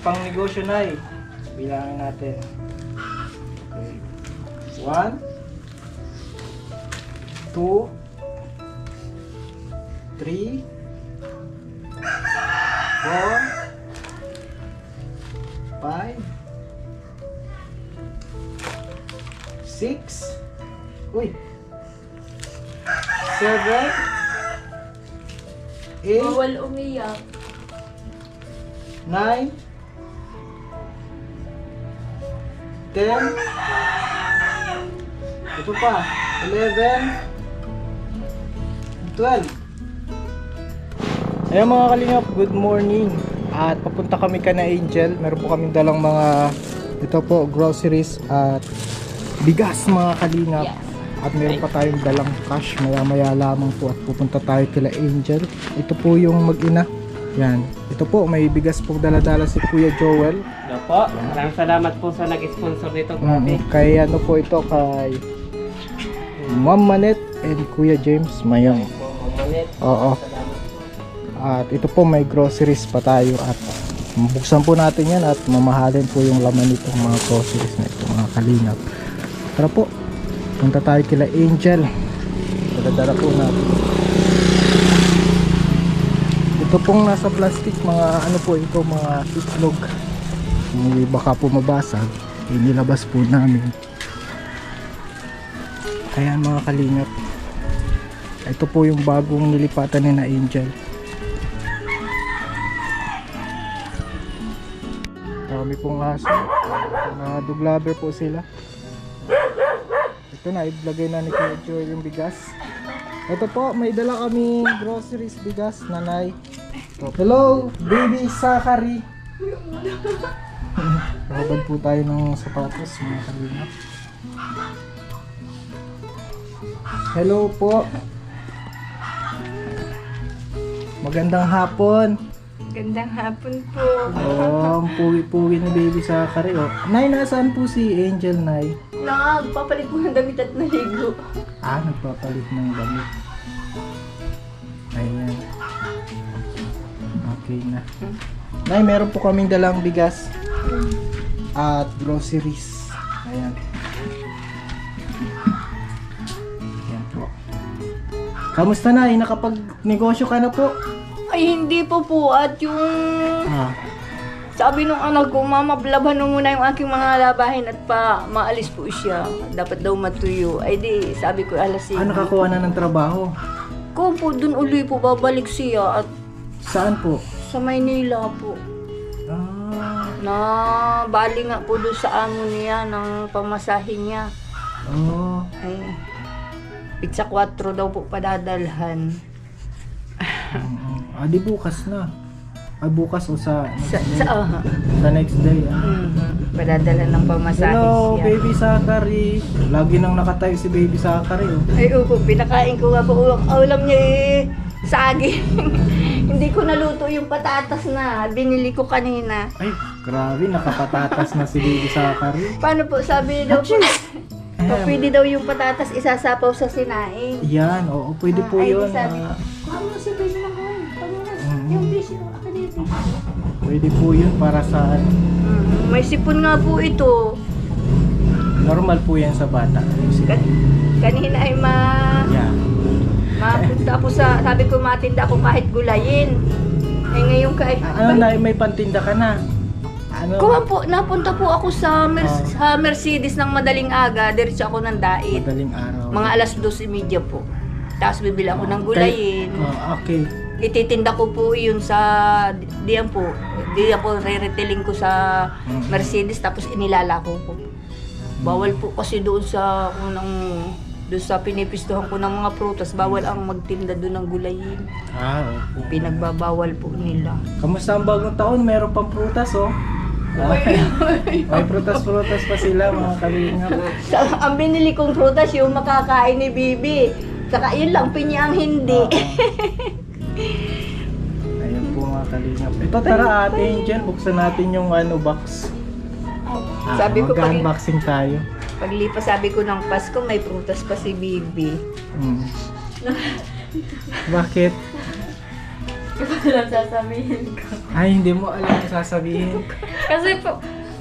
pang negosyo na eh. Bilangin natin. Okay. 1, 2, 3, 4, 5, 6, uy, 7, 8, Bawal umiyak. 9, 10, ito pa, 11, 12. Ayan mga kalingap, good morning. At papunta kami kana Angel. Meron po kaming dalang mga, ito po, groceries at bigas mga kalingap. Yes. At meron pa tayong dalang cash maya maya lamang po at pupunta tayo kila Angel. Ito po yung mag-ina. Yan. Ito po, may bigas po dala-dala si Kuya Joel. Hello po. Maraming salamat po sa nag-sponsor nito. Grabe. Kay ano po ito, kay Ma'am Manet and Kuya James Mayang. Mamanit. Oo. At ito po, may groceries pa tayo at buksan po natin yan at mamahalin po yung laman nitong mga groceries na ito mga kalingap. Tara po, punta tayo kila Angel. Dala-dala po natin. Ito pong nasa plastic, mga ano po ito, mga itlog. Hindi baka po mabasag, inilabas po namin. Ayan mga kalingap. Ito po yung bagong nilipatan ni na Angel. Marami pong aso. Mga dog lover po sila. Ito na, iblagay na ni Kuya Joel yung bigas. Ito po, may dala kami groceries, bigas, nanay. Hello, baby Sakari. Nakabad po tayo ng sapatos, mga kalingap. Hello po. Magandang hapon. Gandang hapon po. Oh, ang pugi-pugi ni baby Sakari. Oh. Nay, nasaan po si Angel, Nay? Nagpapalit po ng damit at naligo. Ah, nagpapalit ng damit. Ayan. Okay na. Nay, meron po kaming dalang bigas at groceries. Ayan. Ayan po. Kamusta na? Nakapag-negosyo ka na po? Ay, hindi po po. At yung Ah, sabi nung anak ko, mama, laban mo muna yung aking mga labahin at pa maalis po siya. Dapat daw matuyo. Ay di, sabi ko alas nakakuha na ng trabaho. Kung po, dun uli po babalik siya at Saan po? sa Maynila po. Ah, Na bali nga po doon sa amo niya ng pamasahin niya. oh. Ay, pizza 4 daw po padadalhan. Di bukas na. Ay, bukas o sa next day. Padadalhan ng pamasahin Hello, siya. baby Sakari. Lagi nang nakatayo si baby Sakari. Oh. Ay, opo, pinakain ko nga po. Ulam niya saging. Hindi ko naluto yung patatas na binili ko kanina. Ay, grabe, nakapatatas na si baby Sakari. Paano po, sabi daw po, pwede daw yung patatas isasapaw sa sinaing. Yan, oo, pwede po Ay, yun. sabi, kuha mo si Besi na kuha. Yung Besi na akadito. Pwede po yun para sa ano. May sipon nga po ito. Normal po yan sa bata. Kanina ay Yeah. mapunta ako sa, sabi ko matinda ako kahit gulayin. Ay ngayon kahit, Ano na, may pantinda ka na? Ano? kuha po, napunta po ako sa, sa Mercedes ng madaling aga, diretso ako ng dait. Madaling araw. Mga alas 2:30 po. Tapos bibili ako ng gulayin. Okay. Ititinda ko po yun sa, diyan po, diyan po re-retailing ko sa Mercedes tapos inilalako ko. Bawal po kasi doon sa unang, doon sa pinipistuhan ko ng mga prutas, bawal ang magtinda doon ng gulayin. Opo. Pinagbabawal po nila. Kamusta ang bagong taon? Meron pang prutas, oh. May prutas-prutas pa sila, mga kalingap. Ang binili kong prutas yung makakain ni Bibi. Saka yun lang, pinya ang hindi. Ayan po mga kalingap. Ito tara Ate Angel, buksan natin yung ano box. Sabi ko pag, mag-unboxing tayo. paglipas sabi ko ng Pasko, may prutas pa si Bibi. Bakit? Ito lang sasabihin ko. Ay, hindi mo alam ang sasabihin. Kasi po,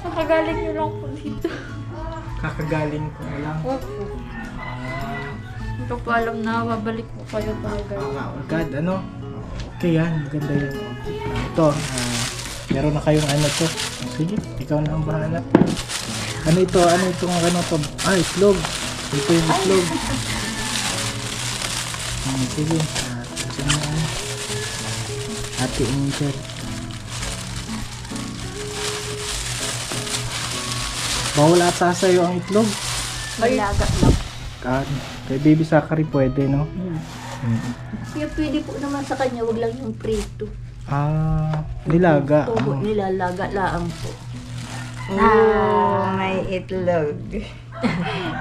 nakagaling nyo lang po dito. Kakagaling ko na lang. Opo. Hindi ko po alam na babalik po kayo talaga. Agad, ano? Okay yan, maganda yan. Ito, meron na kayong ano to. Sige, ikaw na ang bahala. Ano ito? Ano itong ano to? Itlog. Ito yung itlog. Sige, kasi na ano. Ate Angel. Bawal ata sa'yo ang itlog. Malaga lang. Kay Baby Zachary pwede, no? Kaya pwede po naman sa kanya, wag lang yung prito. Nilaga. Oo, nilalaga lang po. Oh, may itlog.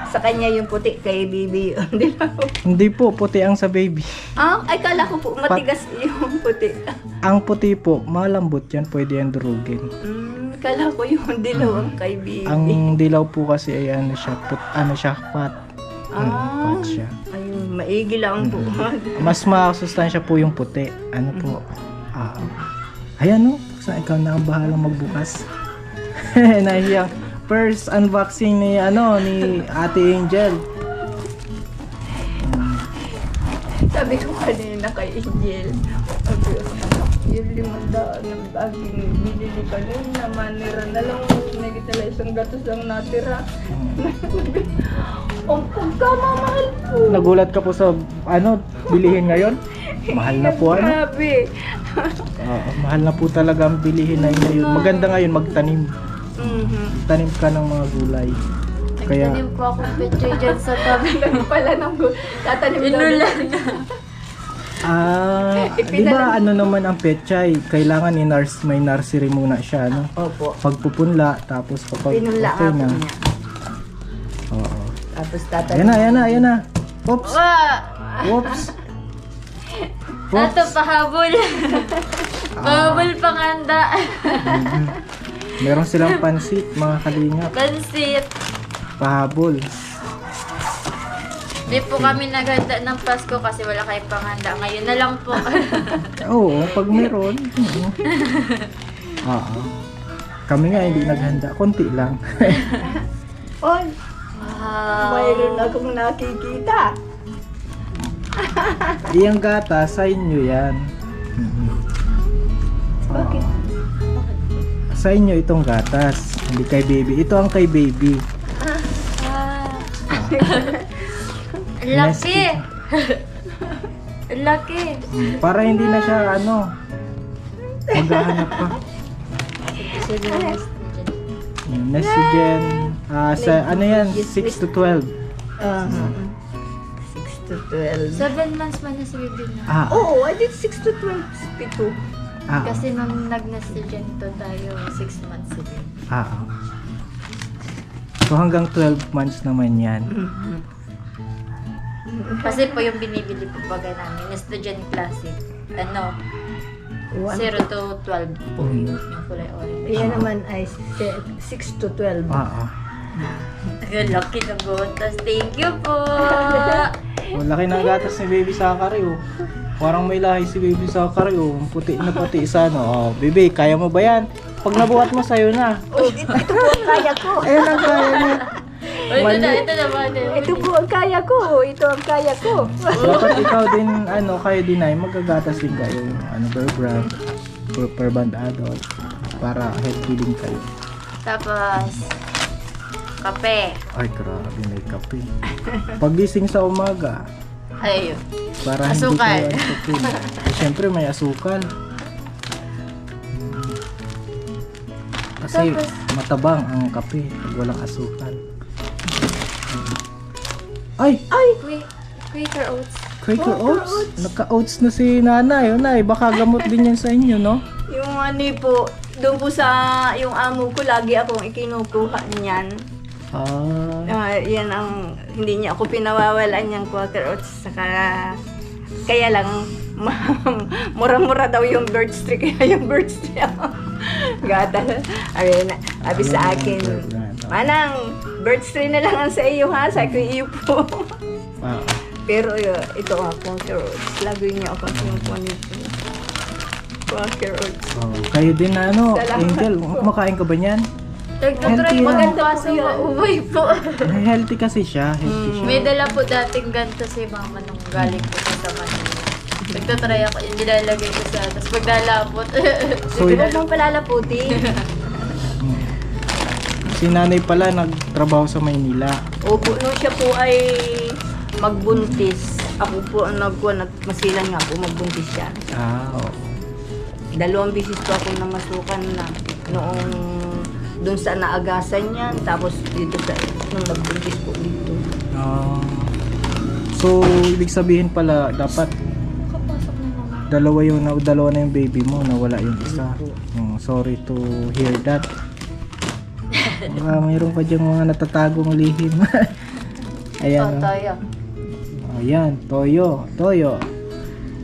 Sa kanya yung puti, kay Bibi yun. Hindi po, puti ang sa baby. Ay kala ko po, matigas yung puti. Ang puti po, malambot yan, pwede yan durugin. Kala ko yung dilaw ang kay Bibi. Ang dilaw po kasi ay ano siya, fat. Fat siya. Ayun, maigi lang po. Mas masustansya po yung puti. Ano po? Ayan no, sa ikaw na ang bahalang magbukas. Nahiya. First unboxing ni Ate Angel. Sabi ko kanina kay Angel, sabi ko, yung 500 ng aking binili kanina, manira na lang, nagitala isang gatos lang natira. Ang pagkamamahal po. Nagulat ka po sa bilihin ngayon? Mahal na po Grabe. mahal na po talaga ang bilihin na ngayon. Maganda ngayon magtanim. Tanim ka ng mga gulay. Kaya Nagtanim po ako petchay dyan sa tabi. Pala nang tatanim Inulan. di ba ano naman ang pechay? Kailangan may nursery muna siya, no? Opo. Pagpupunla, tapos kapag Pinula okay ako na. niya. Oo. Tapos tatanim. Ayan na. Oops. Oops. Tato, pahabol. Pahabol panganda. Meron silang pansit, mga kalingap. Pansit. Pahabol. Di po kami naghanda ng Pasko kasi wala kayong panghanda. Ngayon na lang po. Oo, pag meron. Oo. Kami nga hindi naghanda. Konti lang. Oh, Wow. mayroon akong nakikita. Iyang gata, sa inyo yan. Bakit? Sa inyo itong gatas. Hindi kay baby. Ito ang kay baby. Laki. Laki. Para hindi na siya maghahanap pa. Nestigen. Yan? 6 to 12. 6 to 12. 7 months man na si Bibi na. Oo, I did 6 to 12. Pito. Kasi nung nag-nastigento tayo, 6 months si Bibi. So hanggang 12 months naman yan. Kasi po yung binibili po baga namin, student classic. 0 to 12 po yung kulay orange. Yan naman ay 6 to 12. Ang laki ng gotas. Thank you po! Laki ng gatas ni Baby Zachary, oh. Parang may lahi si Baby Zachary, oh. Puti na puti sa Baby, kaya mo ba yan? Pag nabuhat mo, sa'yo na. Ito po ang kaya ko. Ayun ang kaya niya. Ito na ba? Ito po ang kaya ko. Ito ang kaya ko. Dapat ikaw din, kayo din ay magagatas din kayo. Bear brand, per band adult, para healthy din kayo. Tapos, kape. Ay, grabe, may kape. Pagising sa umaga, Ayun. para Asukal. hindi kayo antukin. Siyempre, may asukal. Kasi matabang ang kape pag walang asukal. Ay! Quaker oats. Quaker oats? Nagka-oats na si nanay. Nay, baka gamot din yan sa inyo, no? Yung po, doon po sa yung amo ko, lagi akong ikinukuha niyan. Yan ang, hindi niya ako pinawawalan yung Quaker oats. Kaya lang, mura-mura daw yung bird tree. Kaya yung bird tree gata. Sabi sa akin, Manang, bird tree na lang ang sa iyo ha. Sabi ko, iyo po. Pero ito ako, Quaker oats. Lagi niya ako sinukuha nito. Quaker oats. Oh, kayo din na ano, Salamat Angel, kumakain ka ba niyan? Nagtatry Healthy po yan. ganito kaso mauwi po. Healthy kasi siya, healthy siya. May dala po dating ganito si mama nung galing po sa Manila. Nagtatry ako, yung nilalagay ko sa, tapos pag nalapot. So, Huwag mong palalaputin. si nanay pala nagtrabaho sa Maynila. Opo, nung siya po ay magbuntis. Ako po ang masilan nga po, magbuntis siya. Ah, oo. 2 bisis po ako namasukan na noong doon sa naagasan niya, tapos dito sa nung nagbuntis po dito. Ah. So, ibig sabihin pala, dapat dalawa na yung baby mo, nawala yung isa. Sorry to hear that. Mayroon pa diyang mga natatagong lihim. Ayan. Tayo. Ayan, toyo.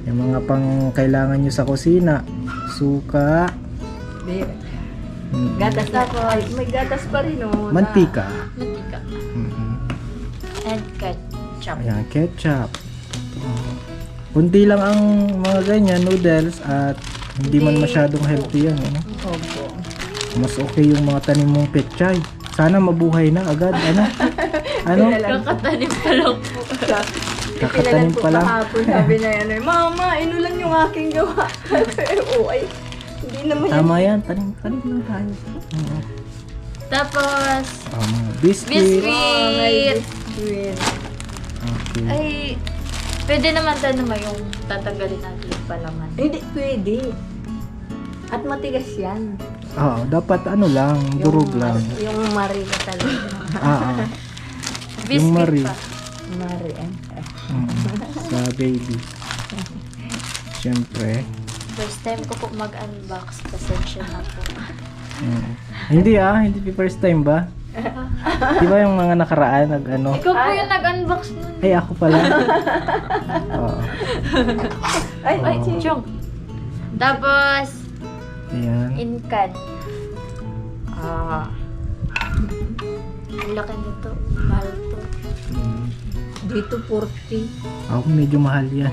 Yung mga pang kailangan nyo sa kusina. Suka. Gatas na po. May gatas pa rin oh. Mantika. Mantika. Mhm. And ketchup. Ayan, ketchup. Kunti lang ang mga ganyan, noodles, at hindi man masyadong healthy yan. Ano? Opo. Mas okay yung mga tanim mong petchay. Sana mabuhay na agad. Ano? Ano? Kakatanim pa lang po. Kakatanim pa lang. Kahapon, sabi na yan, Mama, inulan yung aking gawa. Oo, ay, hindi naman yan. Tama yan. Tanim lang tayo. Oo. Tapos, Mga biscuit. biscuit. Biscuit. Okay. Ay, pwede naman tayo naman yung tatanggalin natin yung palaman. Hindi, pwede. At matigas yan. Oo, dapat ano lang, durog lang. Yung marina talaga. Ah. Biscuit Marie. pa. Marian. Sa baby. Siyempre. First time ko po mag-unbox. Pasensya na po. Hindi hindi first time ba? Di ba yung mga nakaraan ano? Ikaw po yung nag-unbox nun. Ay, ako pala. Oo. Ay, Ay, Oo. chong. Tapos, Ayan. in can. ah, Ang laki nito. Mahal to. dito 40. Ako medyo mahal yan.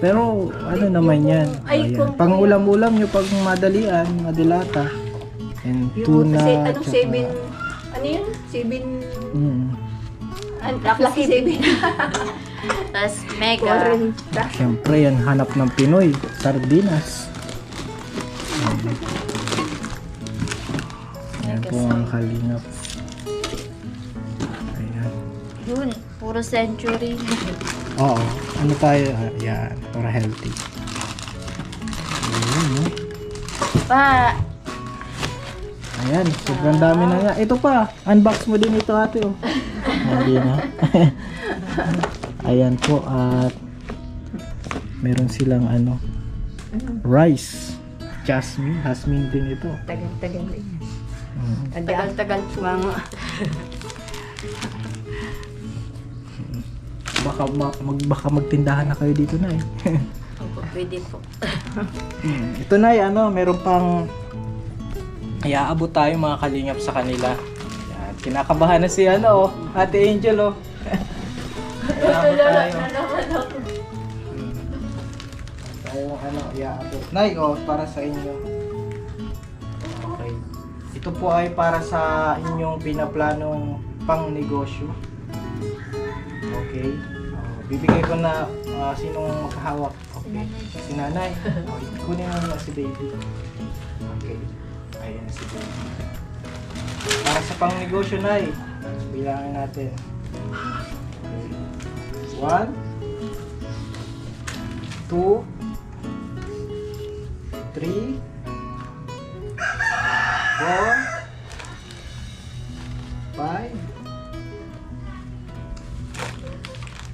Pero ano naman yan. Ay, Ayan. kung- Pang ulam-ulam nyo pag madalian, madilata. And Yung tuna. kasi, anong tsaka- 7, ano yun? 7, Lucky 7. Tapos, mega. 40. Siyempre yan, hanap ng Pinoy. Sardinas. Ayan po ang kalingap. Ayan. Yun, puro century. Oo. Ano tayo? Ayan. Para healthy. Ayan, no? Pa, Ayan. Sobrang dami na nga. Ito pa. Unbox mo din ito ate. Oh. Hindi na. Ayan po. At meron silang ano. Rice. Jasmine din ito. Tagal-tagal din. tagal-tagal po. Mga Baka magtindahan na kayo dito na eh. Opo, pwede po. Ito na ano, meron pang iaabot tayo mga kalingap sa kanila. Yan, kinakabahan na si ano, Ate Angel oh. Iaabot tayo. Tayo ano, iaabot. Nay, oh, para sa inyo. Okay. Ito po ay para sa inyong pinaplanong pang negosyo. Okay. Bibigay ko na sinong maghahawak. Okay. Si nanay. Okay. Kunin mo na si baby. Okay. Ayan si baby. Para sa pang negosyo na bilangin natin. Okay. 1 2 3 4 5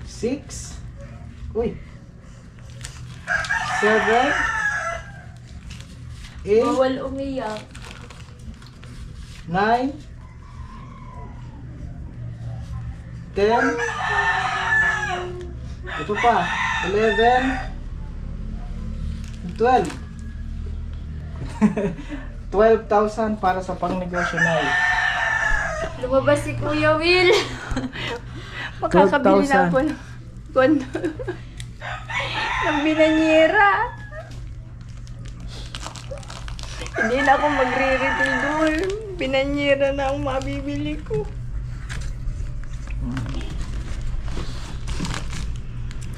6 uy 7 8 Bawal umiyak. 9 10 ito pa 11 12 12,000 para sa pangnegosyo na Lumabas si Kuya Will. makakabili na 12,000. po ng binanyera. Hindi na ako magre-retail doon. Pinanyera na ang mabibili ko.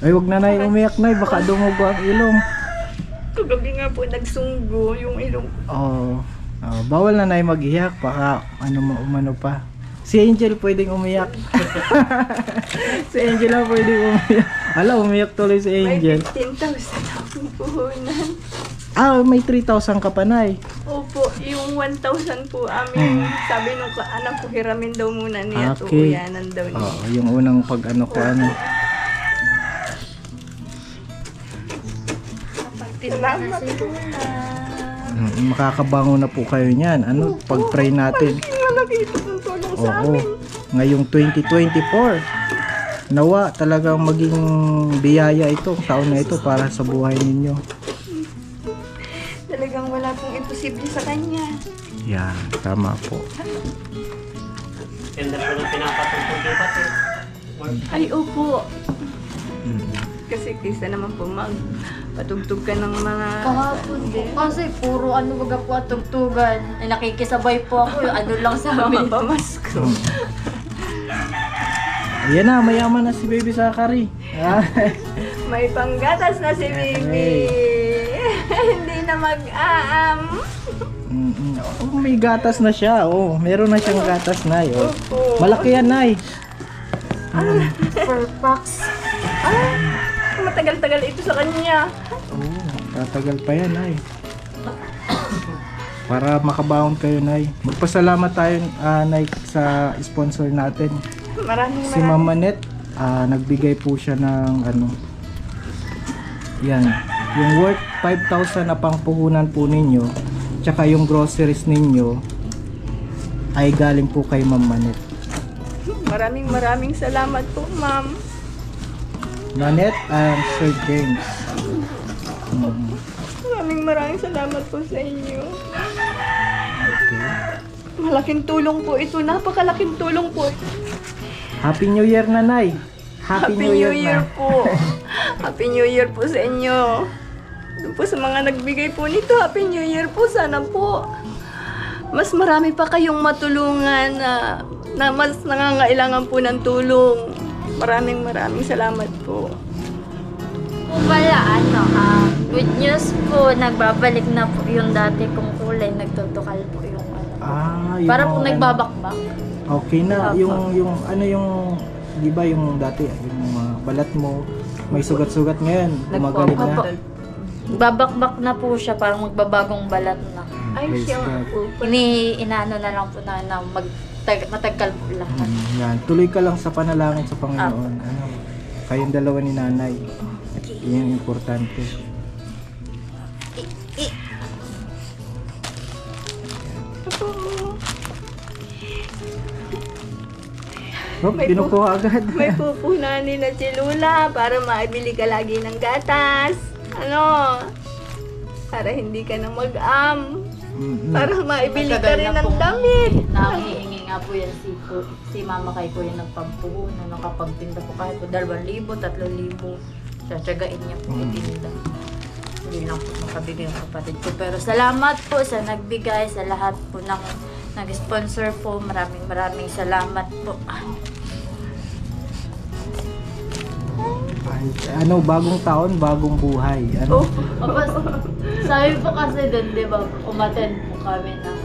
Ay, wag na nay umiyak nay, baka dumugo ang ilong. Kagabi nga po nagsunggo yung ilong. Oh, bawal na nay mag-iyak, baka umano pa. Si Angel pwedeng umiyak. Si Angel lang pwedeng umiyak. Hala, umiyak tuloy si May Angel. 15,000 akong puhunan. May 3,000 ka pa nay. Opo, yung 1,000 po amin. Sabi nung anak ko, hiramin daw muna niya. Okay. Tuuyanan daw niya. Yung unang pag-ano ko ano. Salamat po. Makakabango na po kayo niyan. Ano, pag-pray natin. Malaki ito ng tulong sa Oo. amin. Ngayong 2024. Nawa talagang maging biyaya itong taon na ito para sa buhay ninyo. Talagang wala pong imposible sa kanya. Yan, tama po. Ganda po ng pinapatungkol di ba? Ay, opo. Kasi kaysa naman po magpatugtog ka ng mga... Kahapon po. Kasi puro baga po at tugtugan. Ay, nakikisabay po ako. Ano lang sa amin. Pamasko. Ayan na, mayaman na si Baby Zachary. May panggatas na si Bibi. Hindi na mag-aam. May gatas na siya. Meron na siyang gatas, Nay. Opo. Malaki yan, Nay. Per packs. Matagal-tagal ito sa kanya. Tatagal pa yan, Nay. Para makabaon kayo, Nay. Magpasalamat tayo, Nay, sa sponsor natin. Maraming Si Mama Net, nagbigay po siya ng yan, yung worth 5,000 na pangpuhunan po ninyo, tsaka yung groceries ninyo ay galing po kay Mama Net. Maraming salamat po, ma'am. Manet and Sir James. Maraming salamat po sa inyo. Okay. Malaking tulong po ito. Napakalaking tulong po ito. Happy New Year, Nanay. Happy New Year na. po. Happy New Year po sa inyo. Doon po sa mga nagbigay po nito, Happy New Year po. Sana po mas marami pa kayong matulungan na mas nangangailangan po ng tulong. Maraming salamat po. Po pala, good news po, nagbabalik na po yung dati kong kulay, nagtutukal po yung Yung para po nagbabakbak. Okay na. Opo. Yung di ba yung dati, yung balat mo, may sugat-sugat ngayon, gumagaling na. Opo. Babakbak na po siya, parang magbabagong balat na. Ay, Praise siya God. po. Inaano na lang po na matagal po lahat. Yan, tuloy ka lang sa panalangin sa Panginoon. Kayong dalawa ni Nanay. Yan yung importante. Kinukuha agad. May pupunanin na si Lula para maibili ka lagi ng gatas. Para hindi ka na mag-am. Para maibili ka rin ng damit. Nangihingi nga po yan si mama kay kuya nagpampuhunan, nakapagtinda po kahit po 2,000, 3,000. Tsatsagain niya po itinda. Hindi lang po makabigay yung kapatid ko. Pero salamat po sa nagbigay, sa lahat po ng nag-sponsor po. Maraming salamat po. Bagong taon, bagong buhay. Sabi po kasi doon, di ba, umattend po kami ng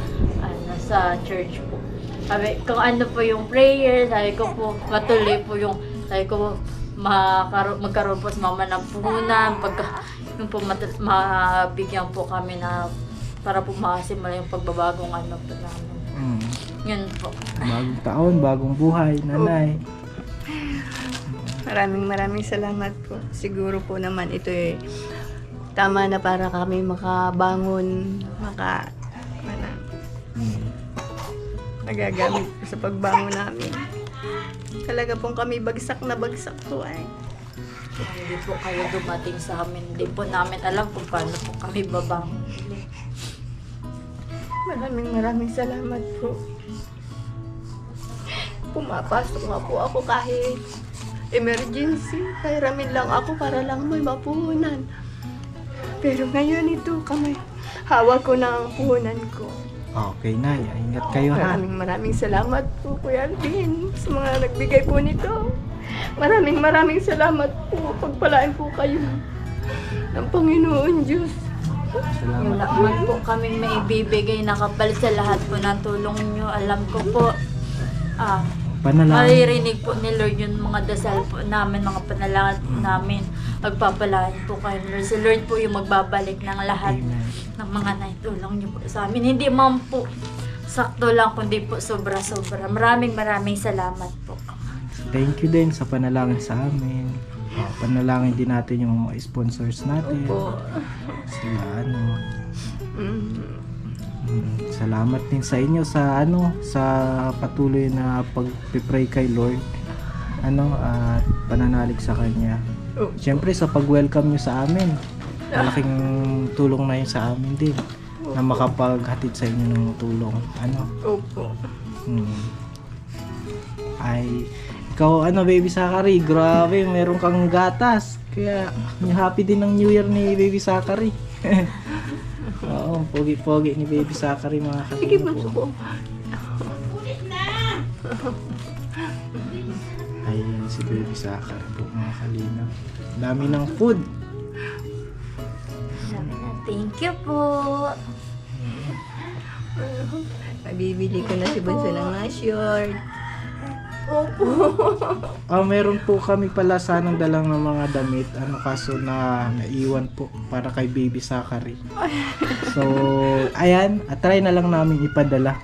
sa church po. Sabi, kung ano po yung prayer, sabi ko po, matuloy po yung, sabi ko, magkaroon po sa mama ng puhunan, yung po mabigyan po kami na, para po makasimula yung pagbabagong po namin. Yun po. Bagong taon, bagong buhay, Nanay. Maraming salamat po. Siguro po naman ito tama na para kami makabangon, nagagamit po sa pagbangon namin. Talaga pong kami bagsak na bagsak po ay. Hindi po kayo dumating sa amin. Hindi po namin alam kung paano po kami babangon. Maraming salamat po. Pumapasok nga po ako kahit emergency. Kahiramin lang ako para lang may mapuhunan. Pero ngayon ito, hawak ko na ang puhunan ko. Okay, Nay. Ingat kayo, ha? Maraming salamat po, Kuya Alvin, sa mga nagbigay po nito. Maraming salamat po. Pagpalaan po kayo ng Panginoon Diyos. Salamat. Wala man po kaming maibibigay na kapalit sa lahat po ng tulong nyo. Alam ko po, Panalangin. maririnig po ni Lord yung mga dasal po namin, mga panalangin po namin. Pagpapalain po kayo, Lord. Si Lord po yung magbabalik ng lahat Amen. ng mga naitulong niyo po sa amin. Hindi man po sakto lang, kundi po sobra-sobra. Maraming salamat po. Thank you din sa panalangin sa amin. Panalangin din natin yung mga sponsors natin. Po. Sila ano. Mm. Salamat din sa inyo sa sa patuloy na pag-pray kay Lord. At pananalig sa kanya. Oh. Siyempre sa pag-welcome nyo sa amin. Malaking tulong na yun sa amin din. Na makapaghatid sa inyo ng tulong. Opo. Ay, ikaw Baby Zachary, grabe, meron kang gatas. Kaya, happy din ng New Year ni Baby Zachary. Oo, pogi-pogi ni Baby Zachary, mga Sige, kasama bunso po. ko. Ayan si Baby Zachary po, mga kalina. Dami ng food. Sabi na, thank you po. Bibili ko na si Bunso ng mga short. Meron po kami pala sanang dalang ng mga damit. Kaso na naiwan po para kay Baby Zachary. So, ayan, try na lang namin ipadala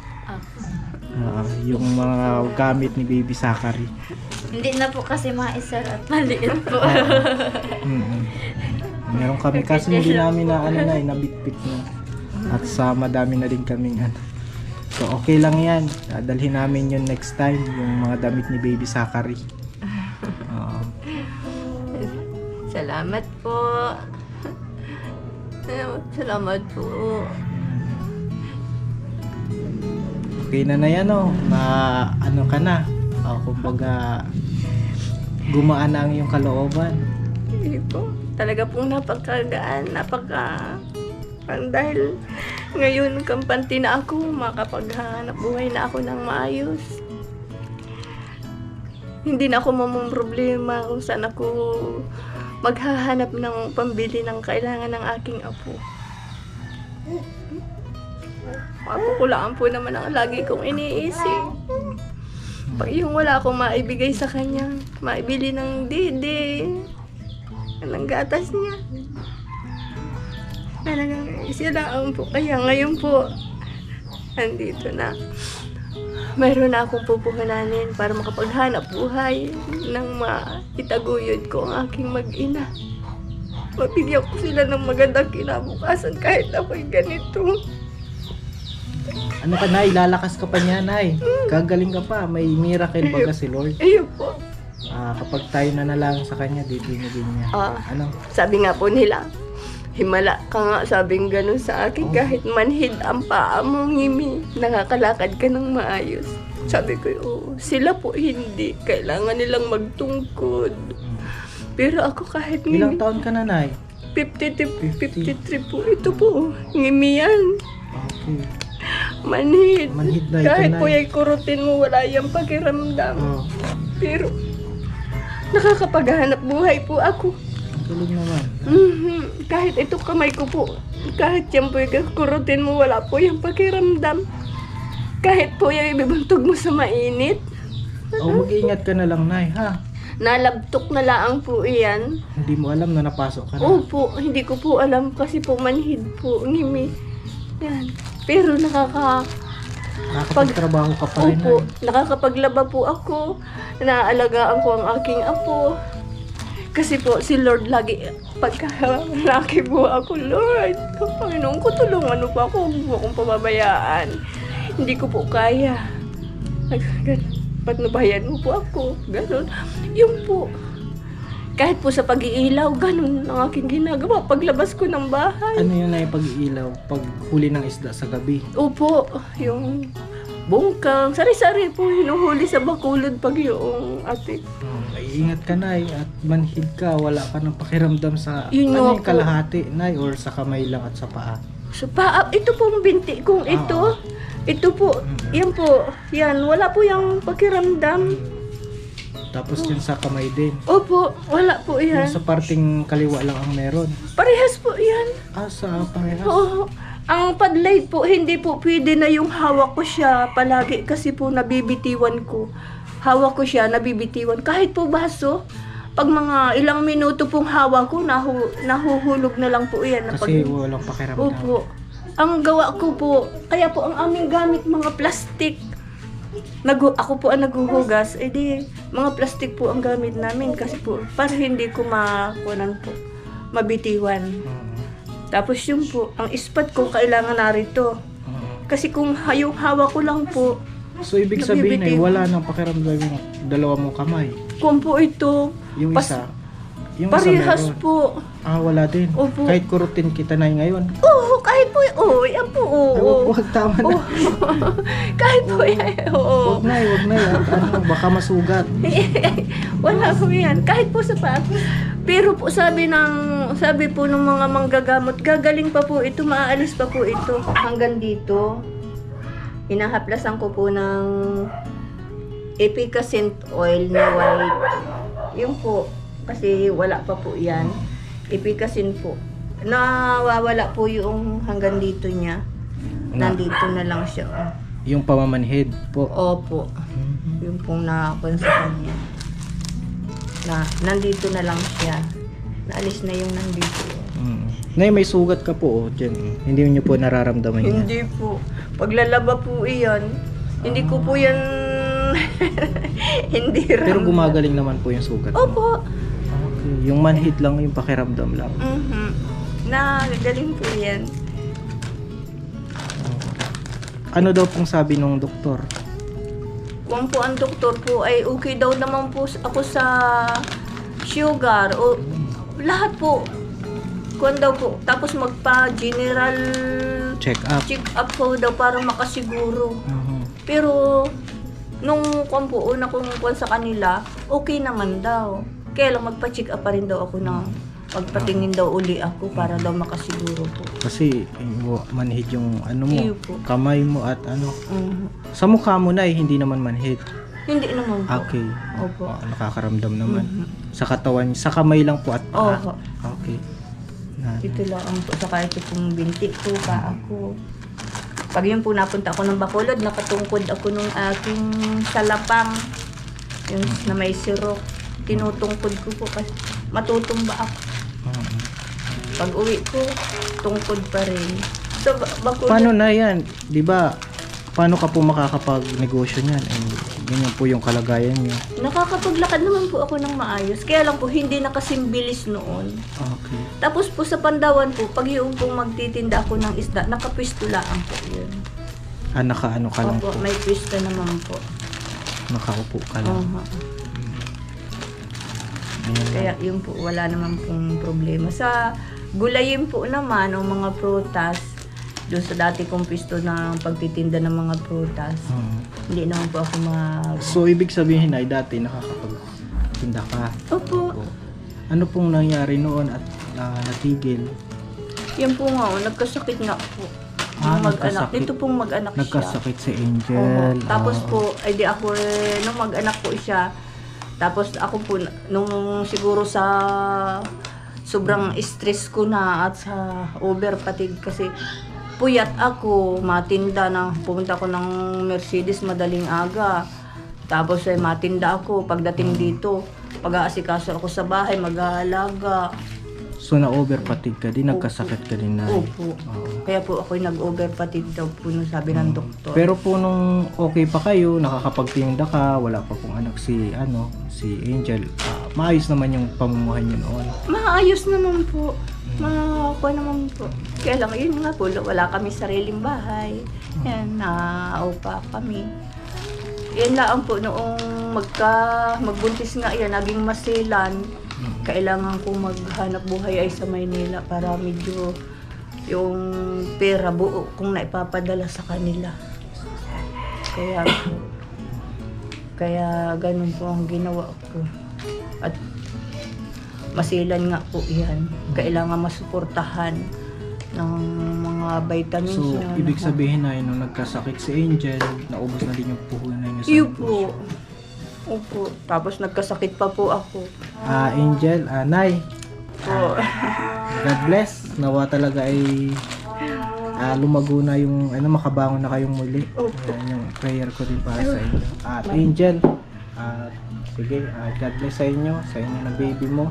yung mga gamit ni Baby Zachary. Hindi na po kasi maisar at maliit po. Meron kami kasi hindi namin na nabitbit na. At sa madami na din kaming So okay lang yan. Dadalhin namin yun next time, yung mga damit ni Baby Zachary. Salamat po. Salamat po. Okay na yan na ka na. Kumbaga gumaan na ang iyong kalooban. Hindi po. Talaga pong napakagaan, dahil ngayon kampante na ako, makapaghanap buhay na ako ng maayos. Hindi na ako problema kung saan ako maghahanap ng pambili ng kailangan ng aking apo. Apo ko lang po naman ang lagi kong iniisip. Pag yung wala akong maibigay sa kanya, maibili ng dede, ng gatas niya. Talagang siya po. Kaya ngayon po, andito na. Mayroon na akong pupuhunanin para makapaghanap buhay ng maitaguyod ko ang aking mag-ina. Mabigyan ko sila ng magandang kinabukasan kahit ako'y ganito. Nay? Lalakas ka pa niya, Nay. Gagaling ka pa. May miracle baga si Lord. Ayun po. Kapag tayo na lang sa kanya, dibinigin niya. Sabi nga po nila, himala ka nga, sabing ganun sa akin, kahit manhid ang paa mo, ngimi, nakakalakad ka ng maayos. Sabi ko, sila po hindi, kailangan nilang magtungkod. Pero ako kahit Ilang ngimi, taon ka na, Nay? 53 po, ito po, ngimi yan. Okay. Manhid. Manhid na ito, Kahit Nay. po yung kurutin mo, wala yung pakiramdam. Pero, nakakapaghanap buhay po ako. Tulog naman. Kahit ito kamay ko po, kahit yan po yung kurutin mo, wala po yung pakiramdam. Kahit po yung ibibantog mo sa mainit, Mag-iingat ka na lang, Nay, ha? nalabtok na laang po iyan. Hindi mo alam na napasok ka na. Opo, hindi ko po alam kasi po manhid po, ngimi. Yan. Pero Nakakapagtrabaho ka pa rin, opo, Nay. nakakapaglaba po ako, naaalagaan ko ang aking apo. Kasi po, si Lord lagi, pagka laki po ako, Lord, Panginoon ko, tulungan mo pa ako, huwag mo akong pababayaan. Hindi ko po kaya. Patnubayan mo po ako, ganun. Yun po. Kahit po sa pag-iilaw, ganun ang aking ginagawa. Paglabas ko ng bahay. Ano yung pag-iilaw? Pag huli ng isda sa gabi? Opo, yung bungkang, sari-sari po, hinuhuli sa bakulod pag yung atik. Iingat ka, Nay, at manhid ka, wala ka ng pakiramdam sa Yun nga yung po. kalahati, Nay, or sa kamay lang at sa paa. So, ito pong binti kong ito. Ito po, yan po. Yan, wala po yung pakiramdam. Tapos yun sa kamay din. Opo, wala po yan. Yung sa parting kaliwa lang ang meron. Parehas po yan. Sa parehas. Oo. Ang padlight po, hindi po pwede na yung hawak ko siya palagi kasi po nabibitiwan ko. Hawak ko siya, nabibitiwan. Kahit po baso, pag mga ilang minuto pong hawak ko, nahuhulog na lang po yan. Kasi walang pakiramdam. Opo. Ang gawa ko po, kaya po ang aming gamit mga plastic. Ako po ang naghuhugas, di mga plastic po ang gamit namin kasi po para hindi ko mabitiwan. Tapos yun po, ang ispat ko kailangan narito. Kasi kung yung hawak ko lang po, So ibig sabihin ay wala nang pakiramdam yung dalawa mong kamay. kung po ito, Yung isa, yung parehas isa meron. po. Wala din. Opo. Kahit kurutin kita na ngayon. Oo, kahit po, yan po, oo. Huwag tama na. Kahit po yan, oo. Huwag na. Baka masugat. Wala po yan. Kahit po sa paa. Pero po sabi po ng mga manggagamot, gagaling pa po ito, maaalis pa po ito. Hanggang dito, hinahaplasan ko po ng efficacent oil na white. Yung po, kasi wala pa po yan. Efficacent po. Nawawala po yung hanggang dito niya. Nandito na lang siya. Yung pamamanhid po. Opo. Yung pong nakakuha sa kanya. Nandito na lang siya. Naalis na yung nandito. Ngayon may sugat ka po, dyan. Hindi niyo po nararamdaman yan. Hindi po. Paglalaba po iyan, hindi ko po yan hindi ramdam. Pero gumagaling naman po yung sugat mo. Opo. Okay. Yung manhid lang, yung pakiramdam lang. Nagaling po yan. Ano daw pong sabi nung doktor? Kung po ang doktor po ay okay daw naman po ako sa sugar o lahat po. Kung daw po. Tapos magpa-general Check up. check-up po daw para makasiguro. Pero nung una kong sa kanila, okay naman daw. Kaya lang magpa-check up pa rin daw ako na magpatingin daw uli ako para daw makasiguro po. Kasi manhid yung ano mo, Iyo po. kamay mo at ano. Sa mukha mo na hindi naman manhid. Hindi naman po. Okay. Opo. Nakakaramdam naman. Sa katawan, sa kamay lang po at paa. Opo. Okay. Ito lang po. Saka ito pong binti ko, paa ako. Pag yun po napunta ako ng Bacolod, nakatungkod ako nung aking salapang. Yung na may sirok. Tinutungkod ko po kasi matutumba ako. Pag uwi ko, tungkod pa rin. So, Bacolod. Paano na yan? Di ba? Paano ka po makakapag-negosyo niyan? Ganyan po yung kalagayan niyo. Nakakapaglakad naman po ako ng maayos. Kaya lang po, hindi na kasing bilis noon. Okay. Tapos po sa Pandawan po, pag yung pong magtitinda ako ng isda, nakapwistulaan po yun. Nakaano ka lang Opo, po. may pwesta naman po. Nakaupo ka lang. Ganyan lang. Kaya yun po, wala naman pong problema. Sa gulayin po naman, o mga prutas, doon sa dati kong pwesto na pagtitinda ng mga prutas, hindi naman po ako So, ibig sabihin ay dati nakakapagtinda ka. Opo. Ano pong nangyari noon at natigil? Yan po nga, nagkasakit nga po. Yung mag-anak. nagkasakit. Dito pong mag-anak siya. Nagkasakit si Oo. Angel. Tapos po, ay di ako, nung mag-anak po siya, tapos ako po, nung siguro sa sobrang stress ko na at sa overfatigue kasi puyat ako, matinda na, pumunta ako ng Mercedes madaling aga. Tapos ay matinda ako, pagdating dito, pag-aasikaso ako sa bahay, mag-aalaga. So, na-overfatigue ka din, nagkasakit ka din na. Opo. Kaya po ako'y nag-overfatigue daw po nung sabi ng doktor. Pero po nung okay pa kayo, nakakapagtinda ka, wala pa pong anak si Angel, maayos naman yung pamumuhay niyo noon. Maayos naman po. Makakuha naman po. Kaya lang, yun nga po, wala kami sariling bahay. Yan, naupa kami. Yan lang po, noong magbuntis nga yan, naging masilan. Kailangan kong maghanap buhay ay sa Maynila para medyo yung pera buo kung naipapadala sa kanila. Kaya ganun po ang ginawa ko. At masilan nga po yan. Kailangan masuportahan. ng mga vitamins. So, yun. ibig sabihin na nung nagkasakit si Angel, naubos na din yung puhunan niya sa Iyo negosyo. po. Opo. Tapos nagkasakit pa po ako. Angel, Nay, Po. God bless. Nawa talaga ay lumago na yung, makabangon na kayong muli. Opo. Yan yung prayer ko din para sa inyo. At Angel, sige, God bless sa inyo na baby mo.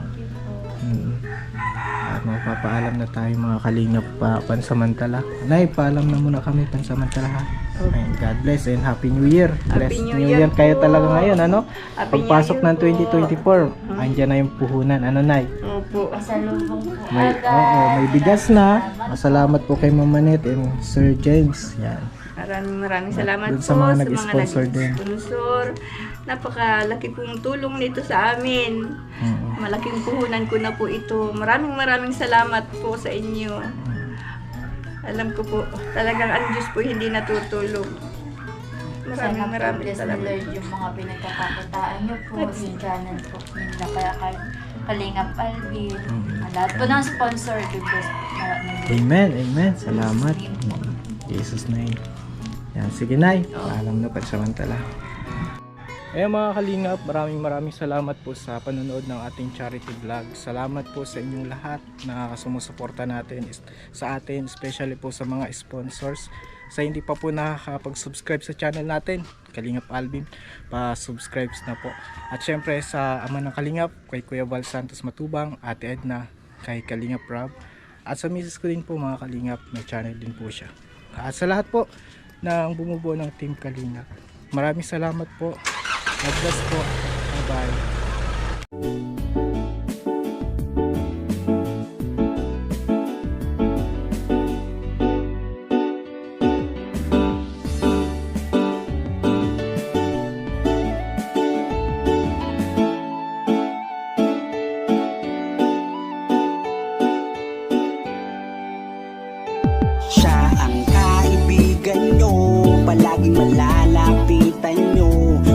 At magpapaalam na tayo mga kalingap pansamantala. Nay, paalam na muna kami pansamantala ha. Ayun, God bless and Happy New Year. Happy Blessed New Year kayo po. talaga ngayon, ano? Happy Pagpasok New ng Year po. 2024, andyan na yung puhunan. Ano, Nay? Opo. Pasalubong po May, may bigas na. Masalamat po kay Mama Net and Sir James. Yan. Maraming salamat Dun po sa mga nag-sponsor din. nag-sponsor. Napakalaki pong tulong nito sa amin. Malaking puhunan ko na po ito. Maraming salamat po sa inyo. Alam ko po, talagang ang Diyos po hindi natutulog. Sana po Maraming bless ni salamat. Lord yung mga pinagkakakitaan niyo po, yung channel po nila kaya Kalingap Alvin. Lahat po ng sponsor, God bless po. Amen, amen. Salamat. Jesus name. Yan, sige Nay. Paalam na pansamantala. Mga kalingap, maraming salamat po sa panonood ng ating charity vlog. Salamat po sa inyong lahat na sumusuporta natin sa atin, especially po sa mga sponsors. Sa hindi pa po nakakapag-subscribe sa channel natin, Kalingap Alvin, pa-subscribe na po. At syempre sa ama ng Kalingap, kay Kuya Val Santos Matubang, Ate Edna, kay Kalingap Rob, at sa misis ko din po mga Kalingap, may channel din po siya. At sa lahat po ng bumubuo ng Team Kalingap, maraming salamat po. God bless po. Bye-bye. Siya ang kaibigan nyo, palaging malalapitan nyo.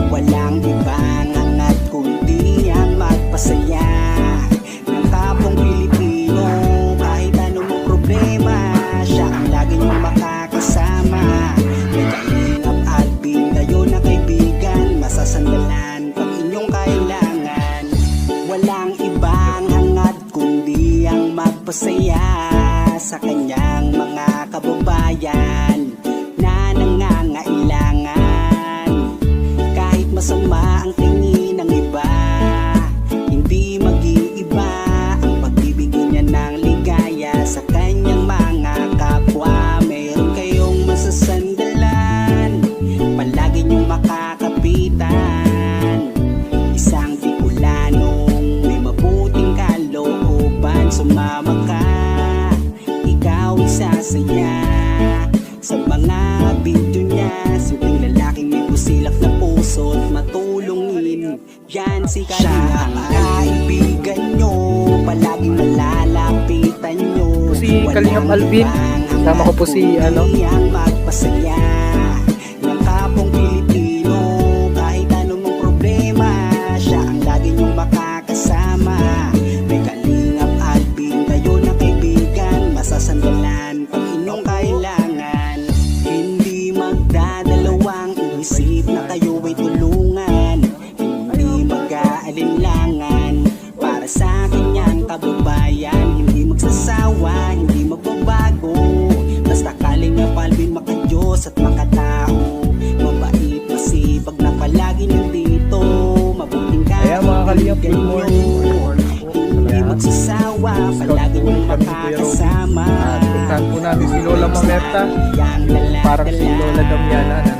Walang ibang angat kundi ang magpasaya ng kapong Pilipino. Kahit anong problema, siya ang lagi nyong makakasama. May Kalingap Alvin, kayo na kaibigan, masasandalan pag inyong kailangan. Walang ibang hangat kundi ang magpasaya sa kanyang mga kababayan na nangangailangan. Kahit masama ang tingin ng iba, hindi mag-iiba ang pagbibigay niya ng ligaya sa kanyang mga kapwa. Meron kayong masasandalan, palagi niyong makakapitan. Isang Bicolanong may mabuting kalooban, sumama ka, ikaw isasaya sa mga video niya. Simpleng lalaking may busilak na puso at matulungin, yan si Kalingap. Siya ang kaibigan nyo, palaging malalapitan nyo. Si Kalingap Alvin, kasama ko po si ang magpasaya ng kapong Pilipino. Kahit anong problema, siya ang lagi nyong makakasama. May Kalingap Alvin, kayo na kaibigan, masasandalan pag inyong kailangan. Hindi magdadalawang isip na kayo ay tulungan. Hindi mag-aalinlangan para sa kanyang kababayan. Hindi magsasawa, hindi magbabago. Basta Kalingap Alvin, maka-Diyos at makatao. Mabait, masipag na palagi nandito. Mabuting Ayan mga Kalingap, good morning. hindi magsasawa, palagi niyong makakasama. Puntahan po namin si Lola Mamerta. Parang si Lola Damiana na